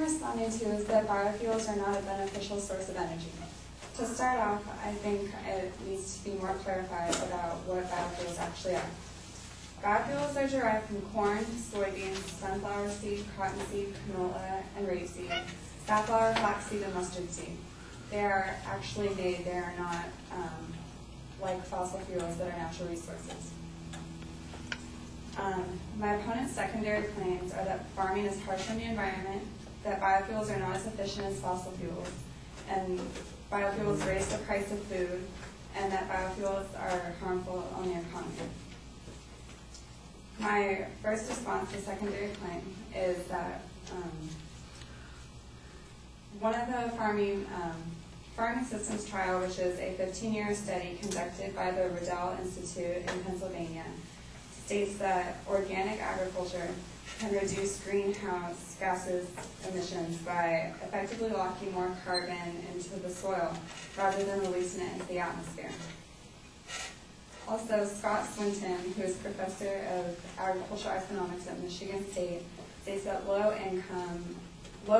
I'm responding to is that biofuels are not a beneficial source of energy. To start off, I think it needs to be more clarified about what biofuels actually are. Biofuels are derived from corn, soybeans, sunflower seed, cottonseed, canola, and rapeseed, safflower, flaxseed, and mustard seed. They are actually made, they are not like fossil fuels that are natural resources. My opponent's secondary claims are that farming is harsh on the environment, that biofuels are not as efficient as fossil fuels, and biofuels raise the price of food, and that biofuels are harmful on the economy. My first response to the secondary claim is that one of the farming systems trial, which is a 15-year study conducted by the Riddell Institute in Pennsylvania, states that organic agriculture can reduce greenhouse gases emissions by effectively locking more carbon into the soil rather than releasing it into the atmosphere. Also, Scott Swinton, who is professor of agricultural economics at Michigan State, states that low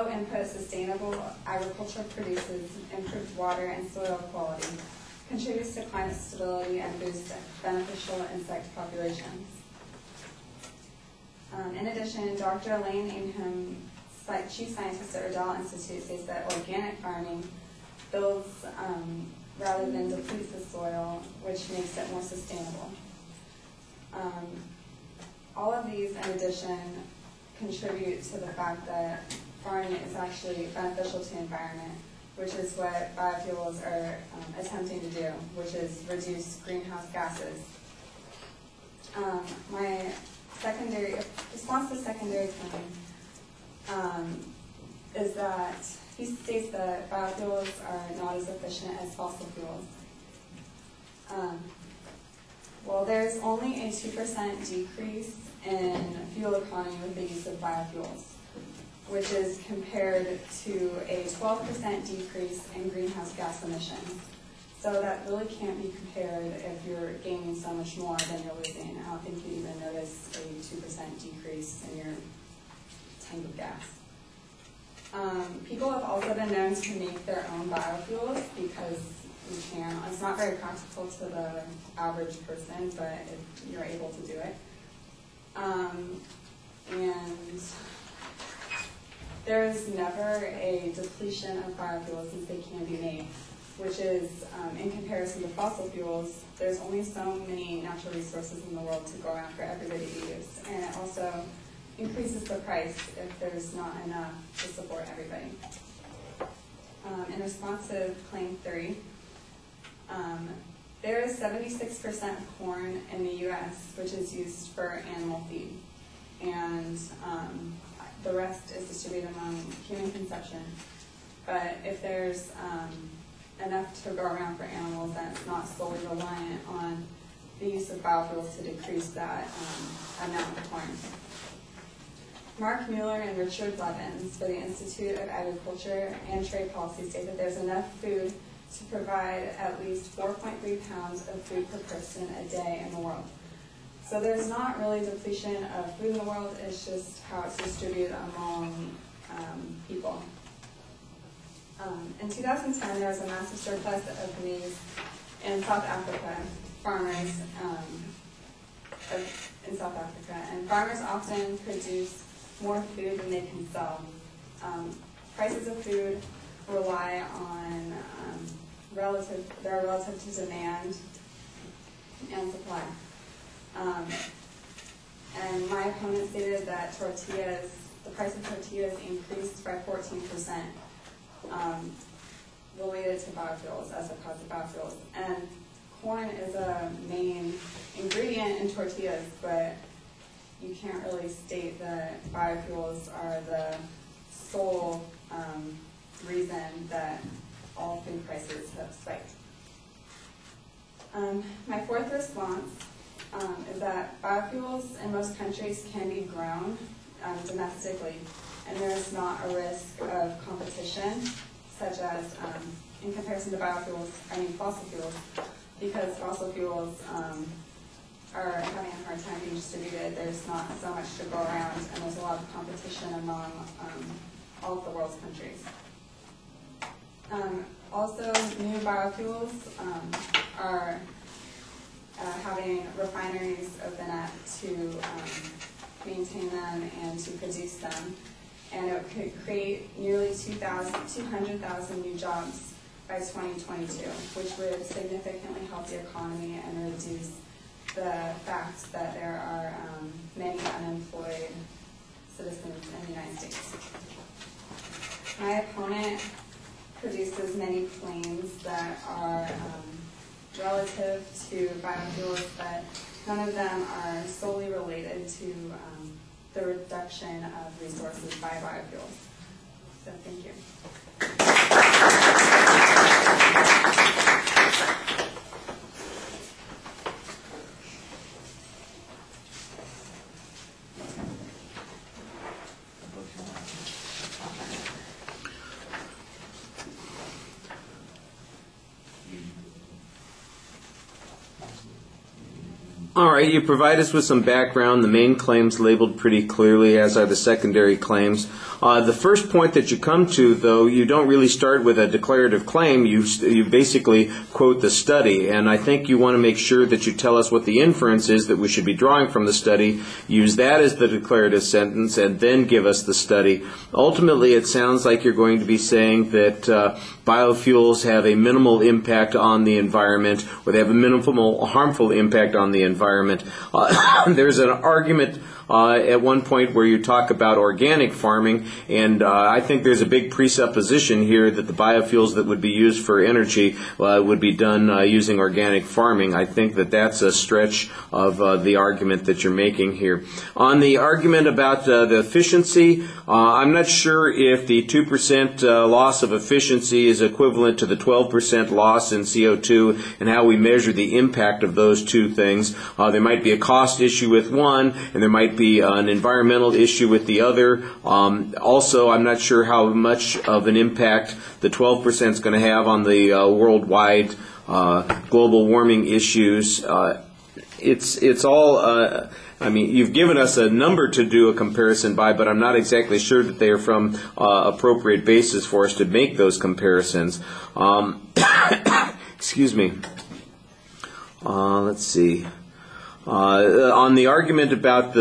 input sustainable agriculture produces improved water and soil quality, contributes to climate stability, and boosts beneficial insect populations. In addition, Dr. Elaine Ingham, chief scientist at Riddell Institute, states that organic farming builds rather than depletes the soil, which makes it more sustainable. All of these, in addition, contribute to the fact that farming is actually beneficial to the environment, which is what biofuels are attempting to do, which is reduce greenhouse gases. My response to secondary claim is that he states that biofuels are not as efficient as fossil fuels. Well, there's only a 2% decrease in fuel economy with the use of biofuels, which is compared to a 12% decrease in greenhouse gas emissions. So that really can't be compared if you're gaining so much more than you're losing. I don't think you even notice a 2% decrease in your tank of gas. People have also been known to make their own biofuels because you can. It's not very practical to the average person, but you're able to do it. And there's never a depletion of biofuels since they can be made, which is, in comparison to fossil fuels, there's only so many natural resources in the world to go around for everybody to use. And it also increases the price if there's not enough to support everybody. In response to claim 3, there is 76% of corn in the U.S. which is used for animal feed, and the rest is distributed among human consumption. But if there's enough to go around for animals, then it's not solely reliant on the use of biofuels to decrease that amount of corn. Mark Mueller and Richard Levins for the Institute of Agriculture and Trade Policy state that there's enough food to provide at least 4.3 pounds of food per person a day in the world. So there's not really depletion of food in the world, it's just how it's distributed among people. In 2010, there was a massive surplus of maize in South Africa, farmers in South Africa, and farmers often produce more food than they can sell. Prices of food rely on relative to demand and supply. And my opponent stated that the price of tortillas increased by 14%. Related to biofuels as a cause of biofuels. And corn is a main ingredient in tortillas, but you can't really state that biofuels are the sole reason that all food prices have spiked. My fourth response is that biofuels in most countries can be grown domestically, and there is not a risk of competition, such as in comparison to fossil fuels, because fossil fuels are having a hard time being distributed. There's not so much to go around, and there's a lot of competition among all all of the world's countries. Also, new biofuels are having refineries open up to maintain them and to produce them. And it could create nearly 200,000 new jobs by 2022, which would significantly help the economy and reduce the fact that there are many unemployed citizens in the United States. My opponent produces many claims that are relative to biofuels, but none of them are solely related to the reduction of resources by biofuels. So thank you. All right, you provide us with some background. The main claims labeled pretty clearly, as are the secondary claims. The first point that you come to, though, you don't really start with a declarative claim. You basically quote the study, and I think you want to make sure that you tell us what the inference is that we should be drawing from the study, use that as the declarative sentence, and then give us the study. Ultimately, it sounds like you're going to be saying that biofuels have a minimal impact on the environment, or they have a minimal harmful impact on the environment. There's an argument at one point where you talk about organic farming, and I think there's a big presupposition here that the biofuels that would be used for energy would be done using organic farming. I think that that's a stretch of the argument that you're making here. On the argument about the efficiency, I'm not sure if the 2% loss of efficiency is equivalent to the 12% loss in CO2 and how we measure the impact of those two things. There might be a cost issue with one, and there might be an environmental issue with the other. Also, I'm not sure how much of an impact the 12% is going to have on the worldwide global warming issues. It's all, I mean, you've given us a number to do a comparison by, but I'm not exactly sure that they are from appropriate basis for us to make those comparisons. Excuse me. Let's see. On the argument about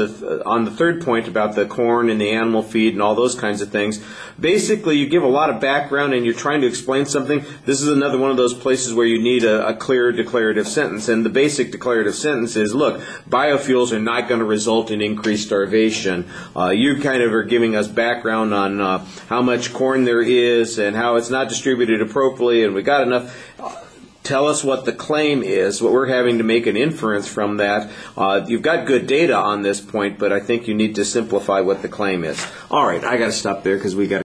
on the third point about the corn and the animal feed and all those kinds of things, basically you give a lot of background and you're trying to explain something. This is another one of those places where you need a clear declarative sentence, and the basic declarative sentence is, look, biofuels are not going to result in increased starvation. You kind of are giving us background on how much corn there is and how it's not distributed appropriately, and we got enough. Tell us what the claim is, what we're having to make an inference from that. You've got good data on this point, but I think you need to simplify what the claim is. All right, I got to stop there because we got